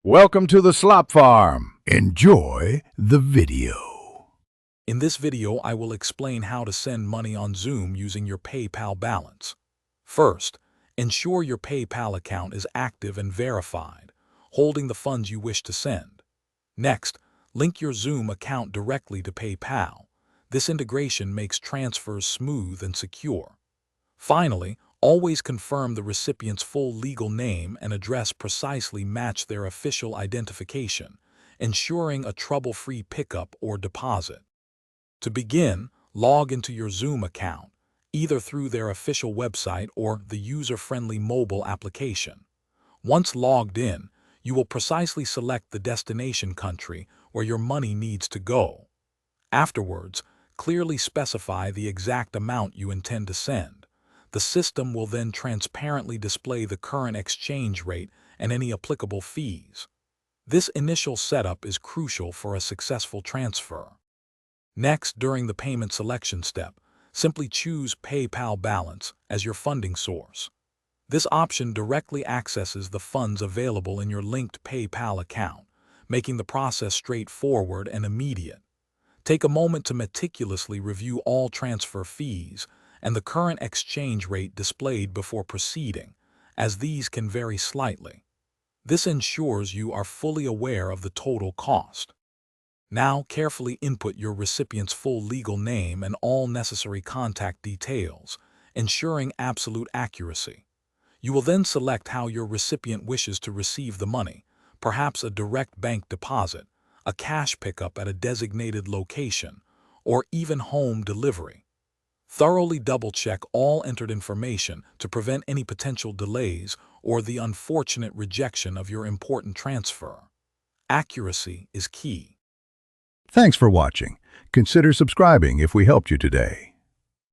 Welcome to the Slop Farm. Enjoy the video. In this video, I will explain how to send money on Xoom using your PayPal balance. First, ensure your PayPal account is active and verified, holding the funds you wish to send. Next, link your Xoom account directly to PayPal. This integration makes transfers smooth and secure. Finally, always confirm the recipient's full legal name and address precisely match their official identification, ensuring a trouble-free pickup or deposit. To begin, log into your Xoom account, either through their official website or the user-friendly mobile application. Once logged in, you will precisely select the destination country where your money needs to go. Afterwards, clearly specify the exact amount you intend to send. The system will then transparently display the current exchange rate and any applicable fees. This initial setup is crucial for a successful transfer. Next, during the payment selection step, simply choose PayPal Balance as your funding source. This option directly accesses the funds available in your linked PayPal account, making the process straightforward and immediate. Take a moment to meticulously review all transfer fees and the current exchange rate displayed before proceeding, as these can vary slightly. This ensures you are fully aware of the total cost. Now, carefully input your recipient's full legal name and all necessary contact details, ensuring absolute accuracy. You will then select how your recipient wishes to receive the money, perhaps a direct bank deposit, a cash pickup at a designated location, or even home delivery. Thoroughly double-check all entered information to prevent any potential delays or the unfortunate rejection of your important transfer. Accuracy is key. Thanks for watching. Consider subscribing if we helped you today.